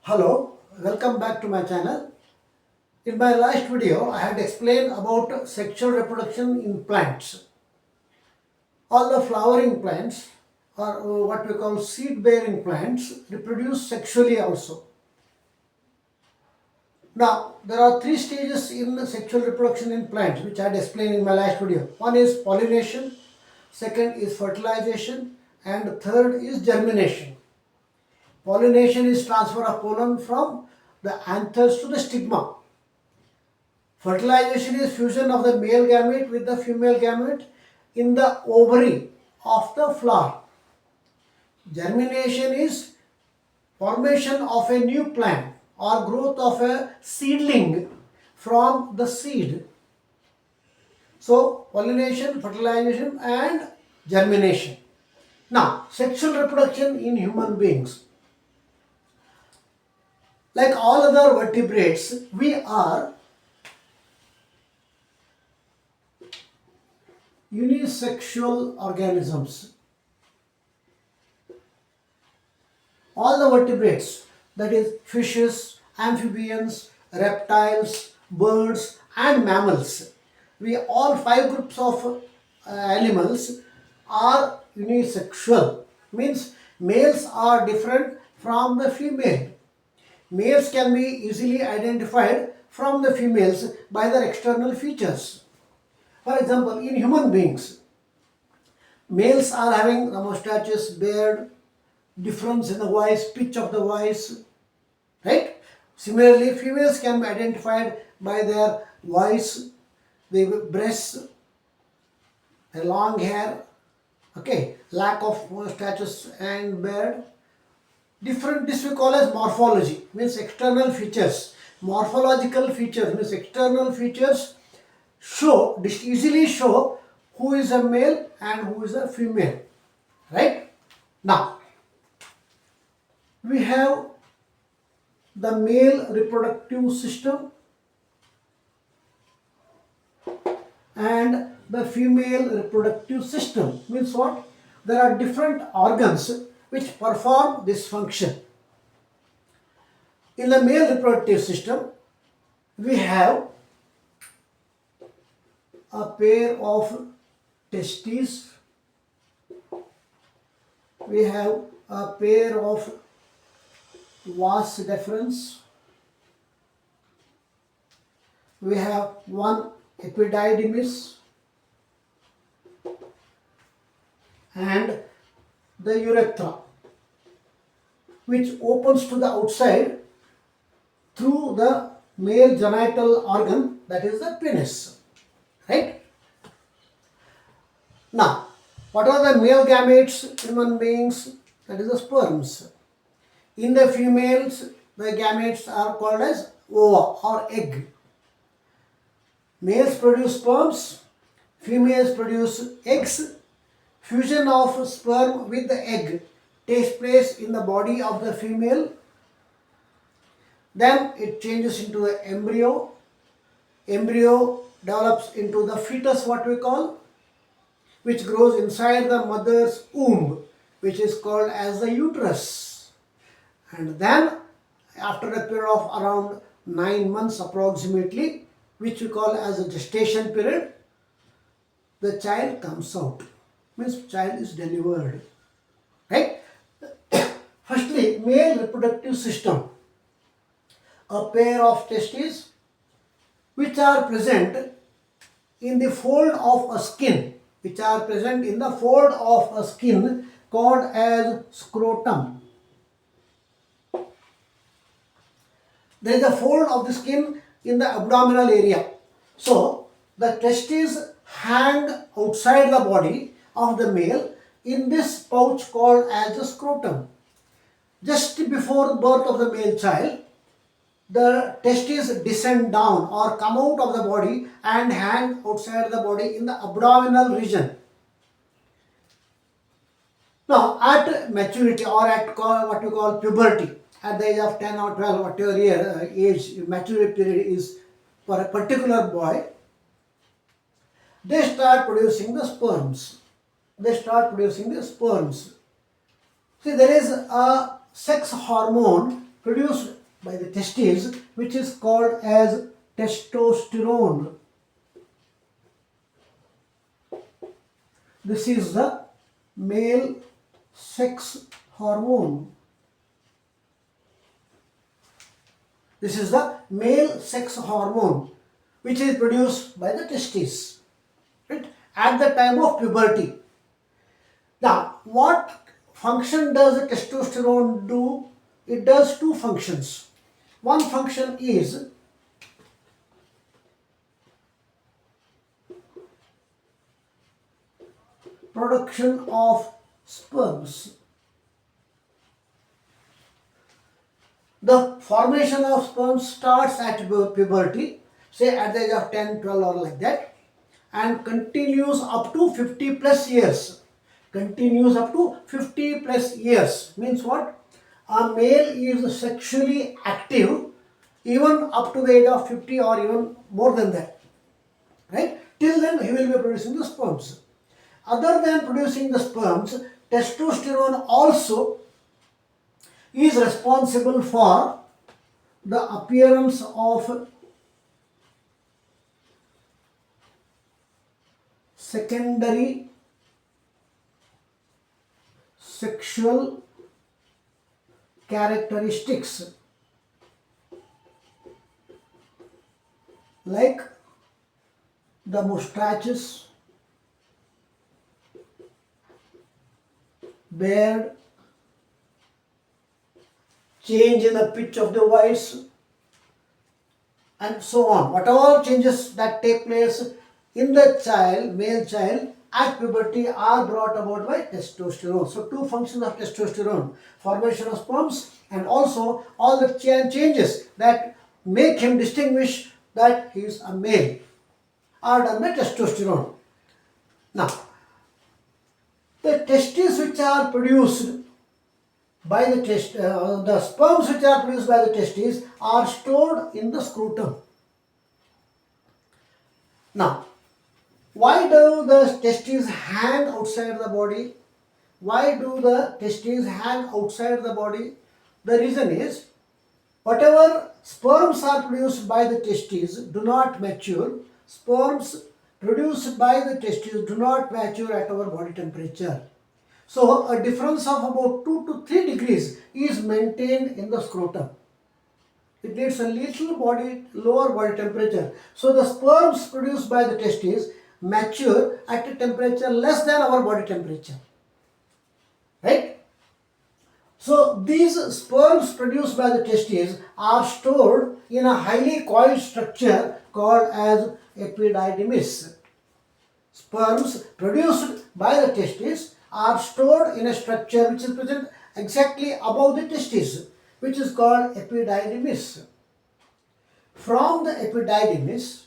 Hello, welcome back to my channel. In my last video, I had explained about sexual reproduction in plants. All the flowering plants or what we call seed-bearing plants reproduce sexually also. Now, there are three stages in sexual reproduction in plants which I had explained in my last video. One is pollination, second is fertilization, and third is germination. Pollination is transfer of pollen from the anthers to the stigma. Fertilization is fusion of the male gamete with the female gamete in the ovary of the flower. Germination is formation of a new plant or growth of a seedling from the seed. So, pollination, fertilization and germination. Now, sexual reproduction in human beings. Like all other vertebrates, we are unisexual organisms. All the vertebrates, that is fishes, amphibians, reptiles, birds and mammals, we all five groups of animals are unisexual. Means males are different from the female. Males can be easily identified from the females by their external features. For example, in human beings, males are having the mustaches, beard, difference in the voice, pitch of the voice, right? Similarly, females can be identified by their voice, the breasts, a long hair, okay, lack of mustaches and beard. Different, this we call as morphology, means external features. Morphological features means external features easily show who is a male and who is a female, right? Now, we have the male reproductive system and the female reproductive system. Means what? There are different organs which perform this function. In the male reproductive system, we have a pair of testes, we have a pair of vas deferens, we have one epididymis and the urethra, which opens to the outside through the male genital organ, that is the penis, right? Now, what are the male gametes in human beings? That is the sperms. In the females, the gametes are called as ova or egg. Males produce sperms, females produce eggs. Fusion of sperm with the egg takes place in the body of the female. Then it changes into the embryo. Embryo develops into the fetus, what we call, which grows inside the mother's womb, which is called as the uterus. And then after a period of around 9 months approximately, which we call as a gestation period, the child comes out. Means child is delivered, right? Firstly, male reproductive system. A pair of testes which are present in the fold of a skin, called as scrotum. There is a fold of the skin in the abdominal area. So, the testes hang outside the body of the male in this pouch called as the scrotum. Just before birth of the male child, the testes descend down or come out of the body and hang outside the body in the abdominal region. Now, at maturity or at what we call puberty, at the age of 10 or 12, whatever year age maturity period is for a particular boy, they start producing the sperms. See, there is a sex hormone produced by the testes, which is called as testosterone. This is the male sex hormone. This is the male sex hormone which is produced by the testes, right, at the time of puberty. Now, what function does the testosterone do? It does two functions. One function is production of sperms. The formation of sperms starts at puberty, say at the age of 10, 12 or like that, and continues up to 50 plus years. Continues up to 50 plus years. Means what? A male is sexually active even up to the age of 50 or even more than that. Right? Till then he will be producing the sperms. Other than producing the sperms, testosterone also is responsible for the appearance of secondary sexual characteristics like the mustaches, beard, change in the pitch of the voice, and so on. Whatever changes that take place in the child, male child, at puberty are brought about by testosterone. So, two functions of testosterone: formation of sperms and also all the changes that make him distinguish that he is a male are done by testosterone. Now, the testes which are produced by the sperms which are produced by the testes are stored in the scrotum. Now, why do the testes hang outside the body? Why do the testes hang outside the body? The reason is, whatever sperms are produced by the testes do not mature. Sperms produced by the testes do not mature at our body temperature. So, a difference of about 2 to 3 degrees is maintained in the scrotum. It needs a little lower body temperature. So, the sperms produced by the testes mature at a temperature less than our body temperature. Right? So, these sperms produced by the testes are stored in a highly coiled structure called as epididymis. Sperms produced by the testes are stored in a structure which is present exactly above the testes, which is called epididymis. From the epididymis,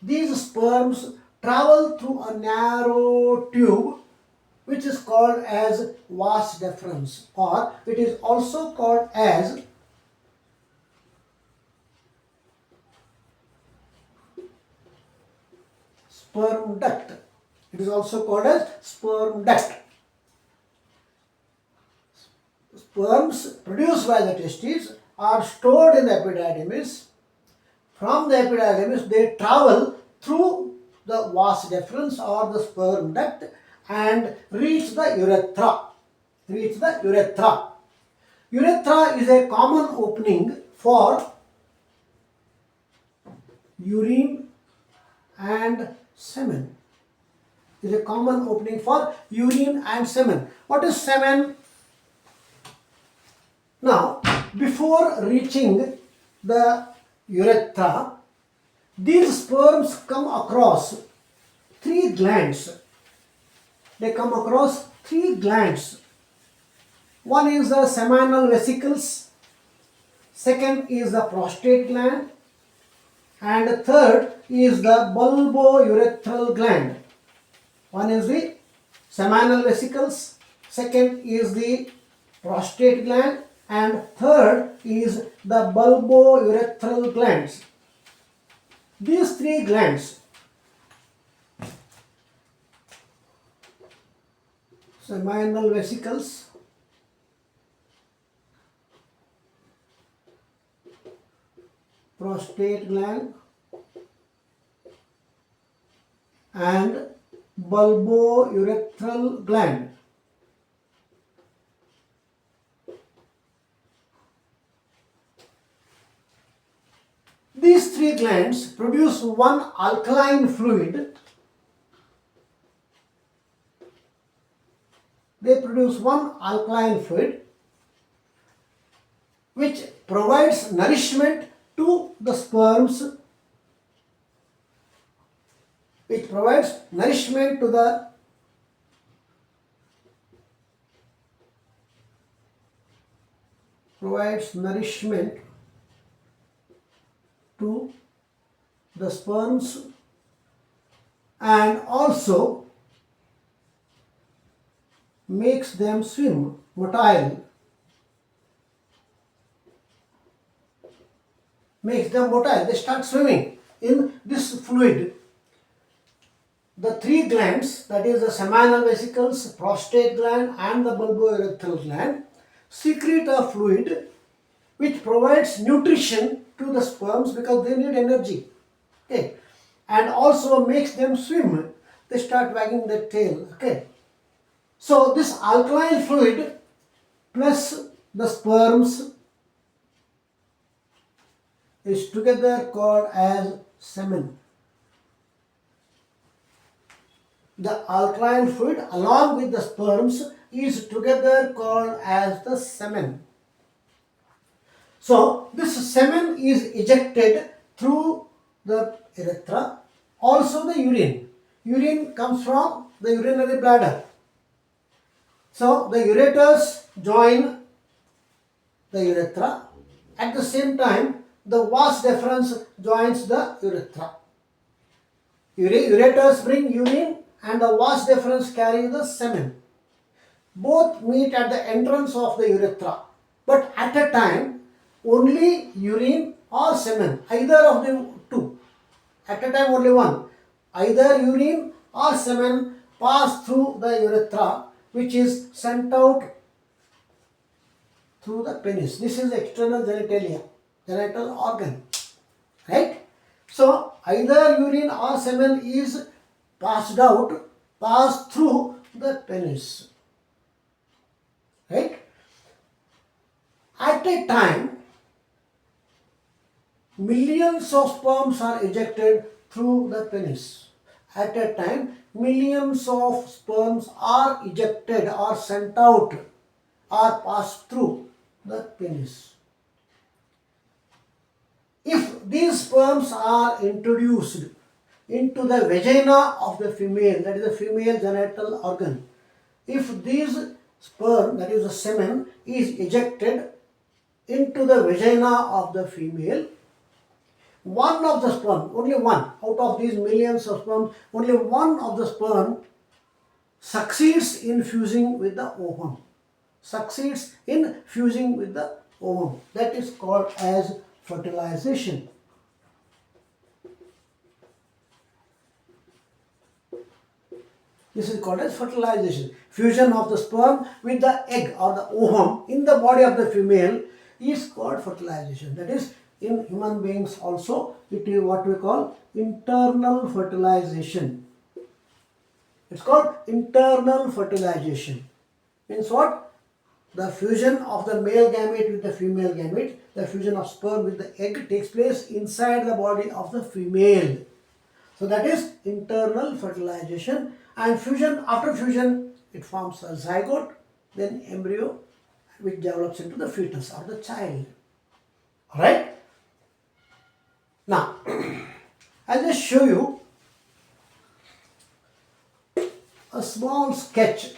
these sperms travel through a narrow tube which is called as vas deferens, or it is also called as sperm duct. It is also called as sperm duct. Sperms produced by the testes are stored in the epididymis. From the epididymis, they travel through the vas deferens or the sperm duct and reach the urethra. Urethra is a common opening for urine and semen. It is a common opening for urine and semen. What is semen? Now, before reaching the urethra, these sperms come across 3 glands. They come across 3 glands. One is the seminal vesicles, second is the prostate gland, and the third is the bulbourethral gland. One is the seminal vesicles, second is the prostate gland, and third is the bulbourethral glands. These 3 glands, seminal vesicles, prostate gland and bulbourethral gland. These three glands produce one alkaline fluid. They produce one alkaline fluid which provides nourishment to the sperms, which provides nourishment to the sperms and also makes them swim, motile, makes them motile. They start swimming in this fluid. The three glands, that is the seminal vesicles, prostate gland and the bulbourethral gland, secrete a fluid which provides nutrition to the sperms because they need energy. Okay, and also makes them swim. They start wagging their tail. Okay, so this alkaline fluid plus the sperms is together called as semen. The alkaline fluid along with the sperms is together called as the semen. So this semen is ejected through the urethra. Also the urine. Urine comes from the urinary bladder. So the ureters join the urethra. At the same time, the vas deferens joins the urethra. Ureters bring urine and the vas deferens carry the semen. Both meet at the entrance of the urethra, but at a time only urine or semen, either of the two, at a time only one, either urine or semen pass through the urethra, which is sent out through the penis. This is external genitalia, genital organ, right? So either urine or semen is passed through the penis, right? At a time, millions of sperms are ejected through the penis. At a time, millions of sperms are ejected or sent out or passed through the penis. If these sperms are introduced into the vagina of the female, that is the female genital organ, if these sperm, that is the semen, is ejected into the vagina of the female, one of the sperm, only one, out of these millions of sperm, only one of the sperm succeeds in fusing with the ovum. Succeeds in fusing with the ovum. That is called as fertilization. This is called as fertilization. Fusion of the sperm with the egg or the ovum in the body of the female is called fertilization. That is, in human beings also, it is what we call internal fertilization. It's called internal fertilization. Means what? The fusion of the male gamete with the female gamete, the fusion of sperm with the egg takes place inside the body of the female. So that is internal fertilization. And fusion, after fusion, it forms a zygote, then embryo, which develops into the fetus or the child. Alright? Now, I'll just show you a small sketch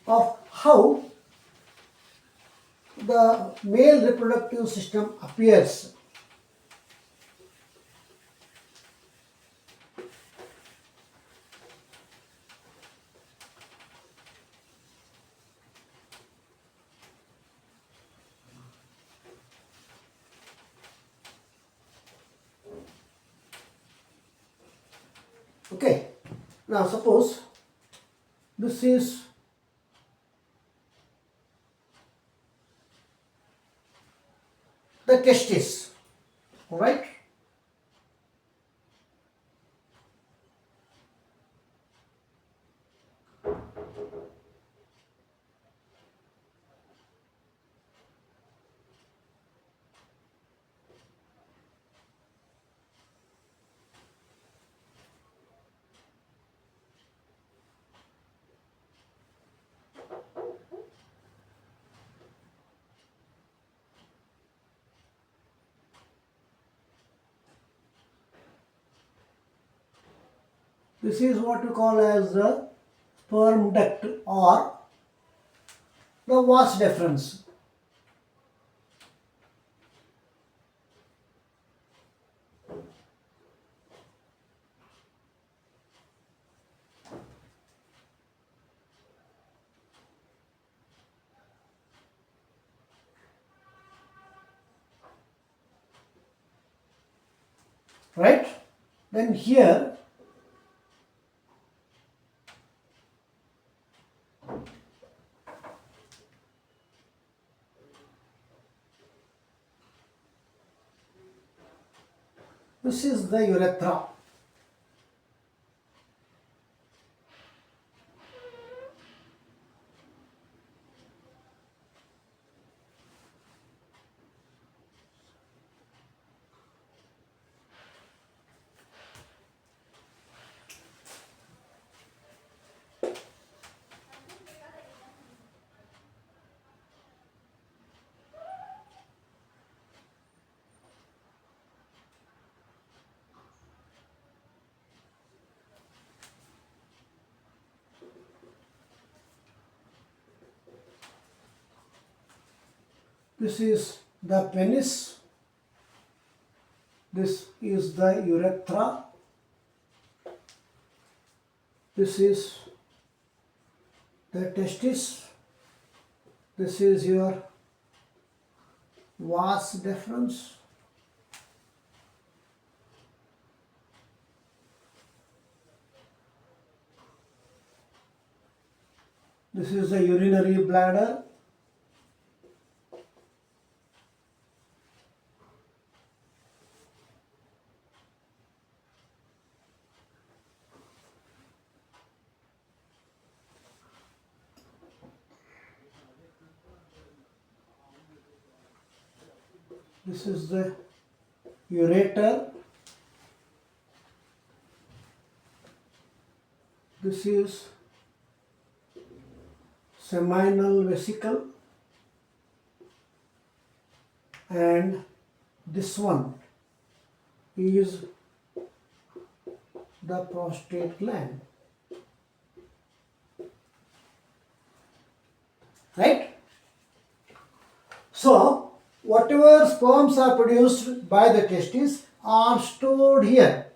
of how the male reproductive system appears. Okay, now suppose this is the testes. Alright? This is what we call as the sperm duct or the vas deferens. Right? Then here this is the urethra. This is the penis. This is the urethra. This is the testis. This is your vas deferens. This is the urinary bladder. This is the ureter. This is seminal vesicle, and this one is the prostate gland. Right? So, whatever sperms are produced by the testes are stored here.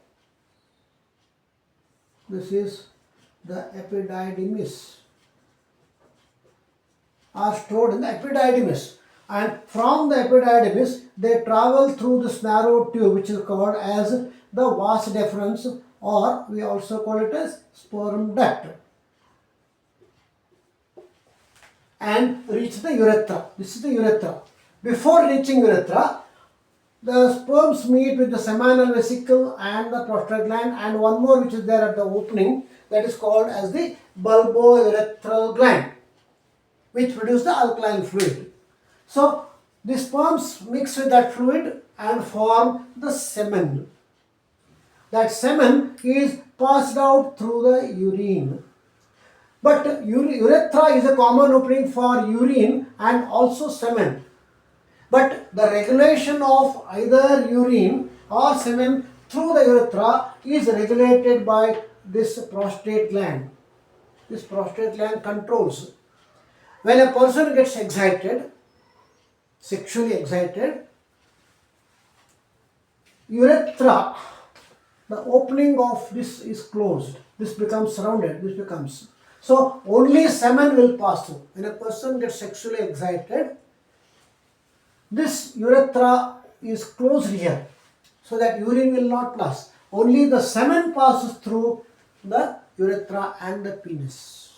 This is the epididymis. Are stored in the epididymis, and from the epididymis they travel through this narrow tube which is called as the vas deferens, or we also call it as sperm duct, and reach the urethra. This is the urethra. Before reaching urethra, the sperms meet with the seminal vesicle and the prostate gland, and one more which is there at the opening, that is called as the bulbourethral gland, which produce the alkaline fluid. So the sperms mix with that fluid and form the semen. That semen is passed out through the urine. But urethra is a common opening for urine and also semen. But the regulation of either urine or semen through the urethra is regulated by this prostate gland. This prostate gland controls. When a person gets excited, sexually excited, urethra, the opening of this is closed. This becomes surrounded. This becomes. So only semen will pass through. When a person gets sexually excited, this urethra is closed here, so that urine will not pass. Only the semen passes through the urethra and the penis.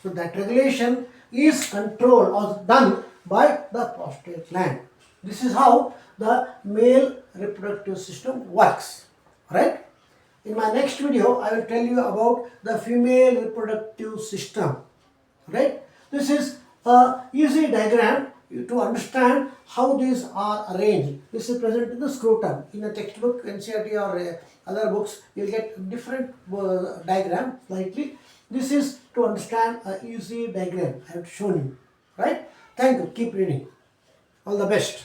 So that regulation is controlled or done by the prostate gland. This is how the male reproductive system works, right? In my next video, I will tell you about the female reproductive system, right? This is a easy diagram to understand how these are arranged. This is present in the scrotum. In a textbook, NCERT or other books, you will get different diagram slightly. This is to understand a easy diagram I have shown you, right? Thank you. Keep reading. All the best.